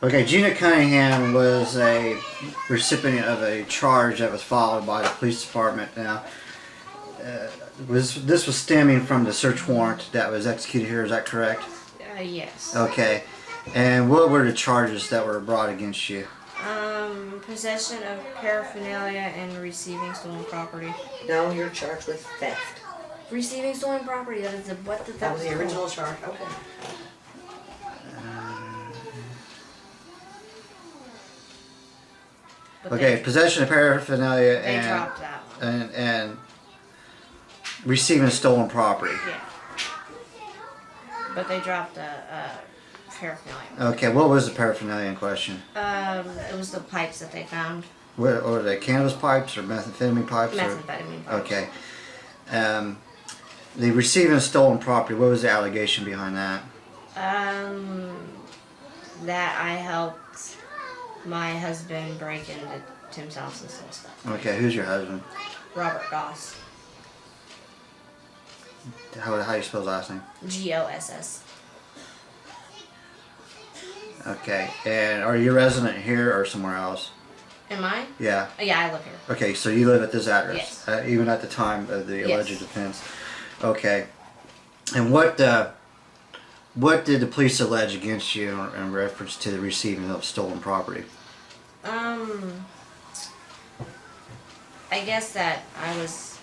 Okay, Gina Cunningham was a recipient of a charge that was followed by the police department. Now, this was stemming from the search warrant that was executed here. Is that correct? Yes. Okay. And what were the charges that were brought against you? Possession of paraphernalia and receiving stolen property. No, you're charged with theft. Receiving stolen property. That is That was the original charge. Okay. But Okay, possession of paraphernalia They dropped that one. and receiving stolen property. Yeah. But they dropped the paraphernalia. Okay, what was the paraphernalia in question? It was the pipes that they found. What, or the cannabis pipes or methamphetamine pipes? Methamphetamine pipes. Okay. The receiving stolen property, what was the allegation behind that? That I helped my husband break into Tim's house and steal stuff. Okay, who's your husband? Robert Goss. How you spell his last name? Goss. Okay, and are you a resident here or somewhere else? Am I? Yeah. Yeah, I live here. Okay, so you live at this address? Yes. Even at the time of the Yes. alleged offense? Okay. And what did the police allege against you in reference to the receiving of stolen property? I guess that I was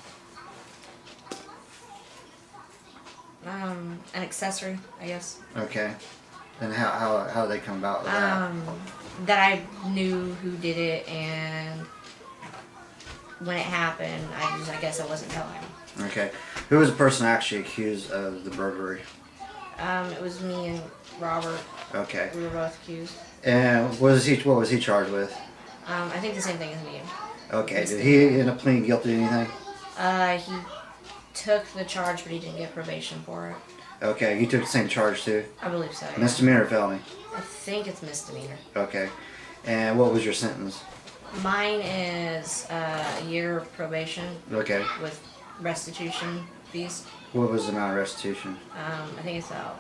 an accessory, I guess. Okay. And how they come about with that? That I knew who did it, and when it happened, I guess I wasn't telling him. Okay. Who was the person actually accused of the burglary? It was me and Robert. Okay. We were both accused. And what was he charged with? I think the same thing as me. Okay. Did he end up pleading guilty to anything? He took the charge, but he didn't get probation for it. Okay. You took the same charge too? I believe so. Yeah. Misdemeanor or felony? I think it's misdemeanor. Okay. And what was your sentence? Mine is a year of probation Okay. with restitution fees. What was the amount of restitution? I think it's about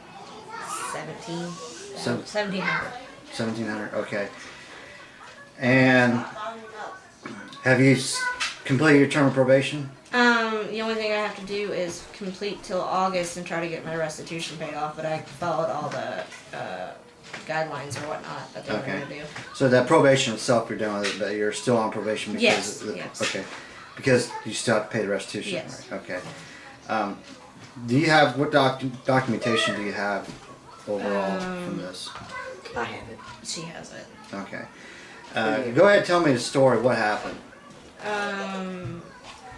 17. Seven- 1700. 1,700. Okay. And have you completed your term of probation? The only thing I have to do is complete till August and try to get my restitution paid off, but I followed all the guidelines or whatnot that they were Okay. going to do. So that probation itself, you're done with it, but you're still on probation because Yes, of the, yes. Okay. Because you still have to pay the restitution. Yes. Right? Okay. Do you have what documentation do you have overall from this? I have it. She has it. Okay. Go ahead and tell me the story. What happened?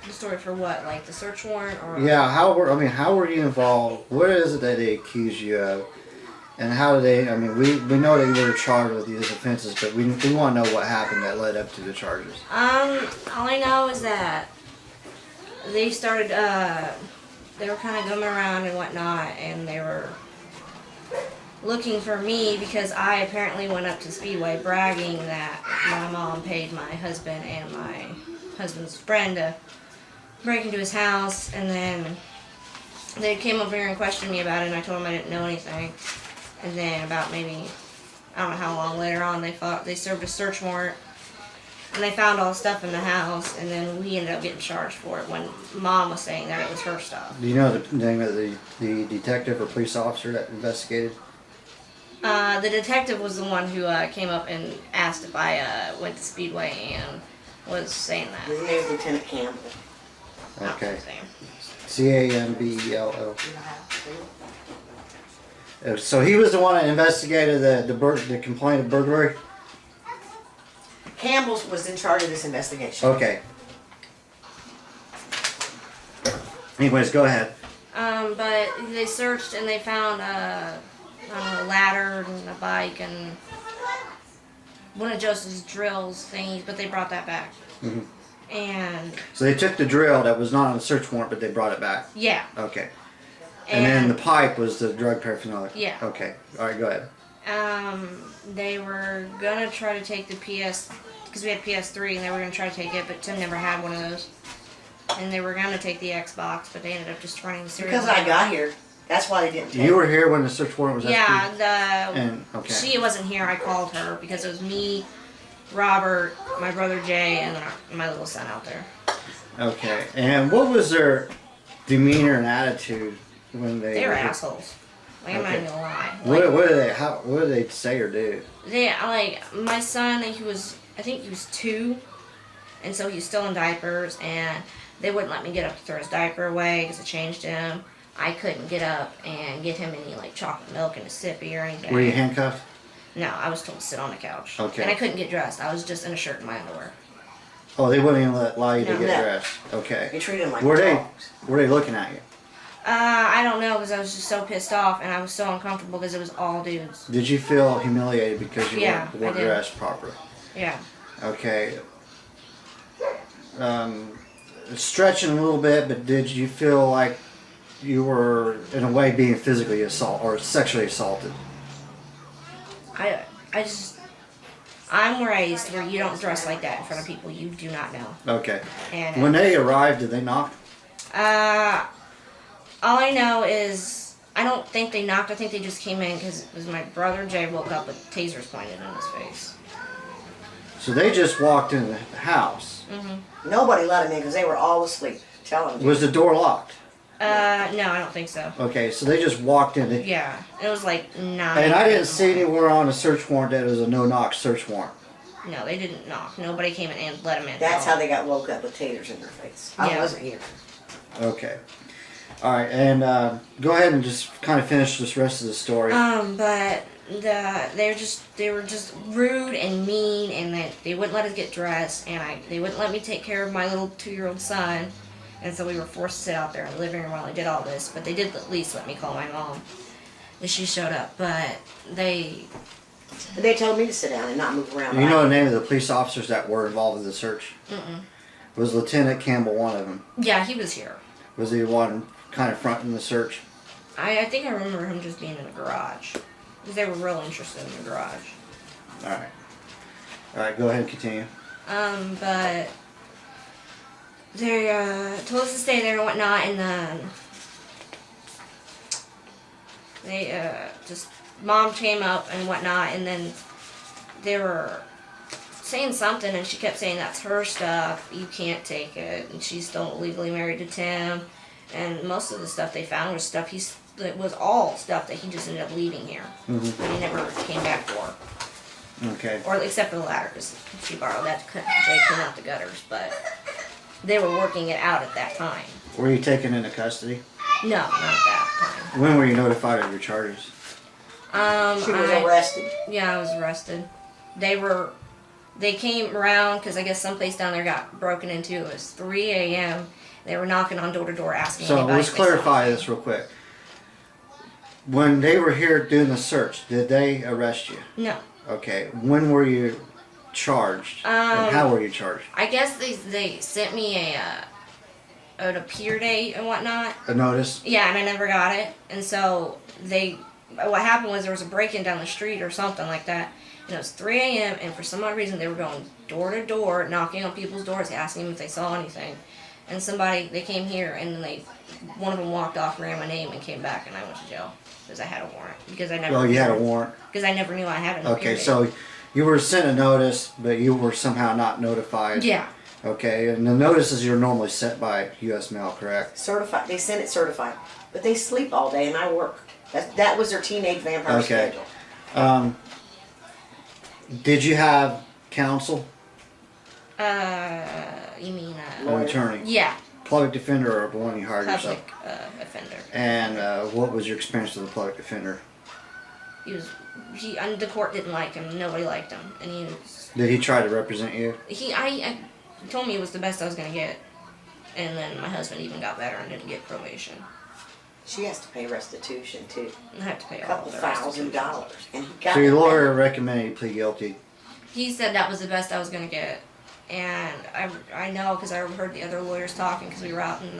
The story for what? Like the search warrant or? Yeah. How were you involved? What is it that they accuse you of? And how did they? I mean, we know that you were charged with these offenses, but we want to know what happened that led up to the charges. All I know is that they started. They were kind of gumming around and whatnot, and they were looking for me because I apparently went up to Speedway bragging that my mom paid my husband and my husband's friend to break into his house, and then they came over here and questioned me about it, and I told them I didn't know anything. And then about maybe, I don't know how long later on, they served a search warrant, and they found all the stuff in the house, and then we ended up getting charged for it when Mom was saying that it was her stuff. Do you know the name of the detective or police officer that investigated? The detective was the one who came up and asked if I went to Speedway and was saying that. His name is Lieutenant Campbell. I don't know Okay. his name. Campbell. So he was the one that investigated the complaint of burglary? Campbell was in charge of this investigation. Okay. Anyways, go ahead. But they searched and they found a ladder and a bike and one of Joseph's drills thingies, but they brought that back. Mhm. And So they took the drill that was not on the search warrant, but they brought it back. yeah. Okay. And then the pipe was the drug paraphernalia. Yeah. Okay. All right, go ahead. They were gonna try to take the PS, because we had PS3, and they were gonna try to take it, but Tim never had one of those. And they were gonna take the Xbox, but they ended up just running the serial. Because I got here That's why they didn't take You were it. here when the search warrant was executed? Yeah, And, okay. she wasn't here. I called her because it was me, Robert, my brother Jay, and then my little son out there. Okay. And what was their demeanor and attitude when they They were here? assholes. Like, I'm not Okay. even gonna lie. What did they say or do? They like my son. I think he was 2, and so he was still in diapers, and they wouldn't let me get up to throw his diaper away because I changed him. I couldn't get up and get him any like chocolate milk in a sippy or anything. Were you handcuffed? No, I was told to sit on the couch. Okay. And I couldn't get dressed. I was just in a shirt and my underwear. Oh, they wouldn't even allow you to No. get No. dressed. Okay. They treated them like Were dogs. they looking at you? I don't know because I was just so pissed off and I was so uncomfortable because it was all dudes. Did you feel humiliated because you Yeah, weren't I did. dressed properly? Yeah. Okay. Stretching a little bit, but did you feel like you were in a way being physically assaulted or sexually assaulted? I'm raised where you don't dress like that in front of people you do not know. Okay. And When they arrived, did they knock? all I know is I don't think they knocked. I think they just came in because it was my brother Jay woke up with tasers pointed in his face. So they just walked in the house. Nobody let them in because they were all asleep. Tell them. Was the door locked? No, I don't think so. Okay, so they just walked in. Yeah, it was like 9. And I didn't see anywhere on a search warrant that it was a no-knock search warrant. No, they didn't knock. Nobody came in and let them in. That's how they got woke up with taters in their face. I Yeah. wasn't here. Okay. All right, and go ahead and just kind of finish this rest of the story. But they were just rude and mean, and they wouldn't let us get dressed, and they wouldn't let me take care of my little 2-year-old son, and so we were forced to sit out there in the living room while I did all this. But they did at least let me call my mom, and she showed up. But they They told me to sit down and not move around. You know the name of the police officers that were involved in the search? Was Lieutenant Campbell one of them? Yeah, he was here. Was he the one kind of fronting the search? I think I remember him just being in the garage. Because they were real interested in the garage. All right. All right, go ahead and continue. But they told us to stay there and whatnot, and then they mom came up and whatnot, and then they were saying something, and she kept saying that's her stuff, you can't take it, and she's still legally married to Tim, and most of the stuff they found was stuff it was all stuff that he just ended up leaving here, but he never came back for. Okay. Or except for the ladder, because she borrowed that to Jay clean out the gutters, but they were working it out at that time. Were you taken into custody? No, not at that time. When were you notified of your charges? She was arrested. Yeah, I was arrested. They came around because I guess someplace down there got broken into. It was 3 a.m. They were knocking on door to door asking So anybody let's if they saw clarify anything. this real quick. When they were here doing the search, did they arrest you? No. Okay. When were you charged? And how were you charged? I guess they sent me an appear date and whatnot. A notice? Yeah, and I never got it. And so what happened was there was a break-in down the street or something like that. And it was 3 a.m. and for some odd reason they were going door to door, knocking on people's doors, asking them if they saw anything. And they came here and then one of them walked off, ran my name, and came back, and I went to jail because I had a warrant. Because I never. Oh, you had a warrant. Because I never knew I had an Okay, appear date. so you were sent a notice, but you were somehow not notified. Yeah. Okay, and the notices you're normally sent by U.S. mail, correct? Certified. They sent it certified. But they sleep all day and I work. That was their teenage vampire Okay. schedule. Did you have counsel? You mean An attorney? Yeah, Public defender or the one you hired yourself? public offender. And what was your experience with the public defender? The court didn't like him. Nobody liked him, and Did he try to represent you? he told me it was the best I was gonna get, and then my husband even got better and didn't get probation. She has to pay restitution too. I have to pay A all couple the restitution. $1,000. And he got So your it lawyer back. recommended you plead guilty. He said that was the best I was gonna get, and I know because I heard the other lawyers talking because we were out in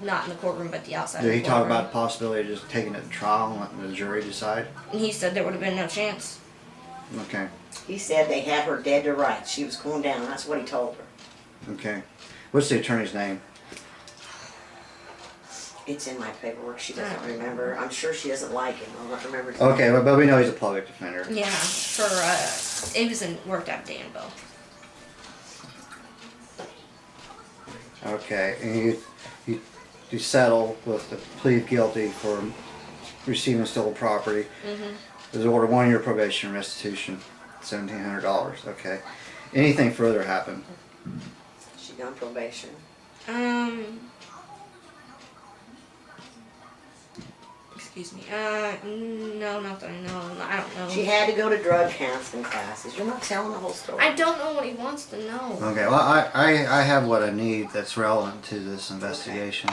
not in the courtroom but the outside. Did of he the talk courtroom. about the possibility of just taking it to trial and letting the jury decide? And he said there would have been no chance. Okay, He said they had her dead to rights. She was going down. That's what he told her. okay. What's the attorney's name? It's in my paperwork. She doesn't remember. I'm sure she doesn't like him. I don't remember. Okay, but we know he's a public defender. Yeah, for it was worked out of Danville. Okay, and you settle with the plead guilty for receiving stolen property. Mhm. There's order 1 year probation, restitution, $1,700. Okay. Anything further happen? She's on probation. Excuse me. No, not that I know. I don't know. She had to go to drug counseling classes. You're not telling the whole story. I don't know what he wants to know. Okay, well, I have what I need that's relevant to this investigation.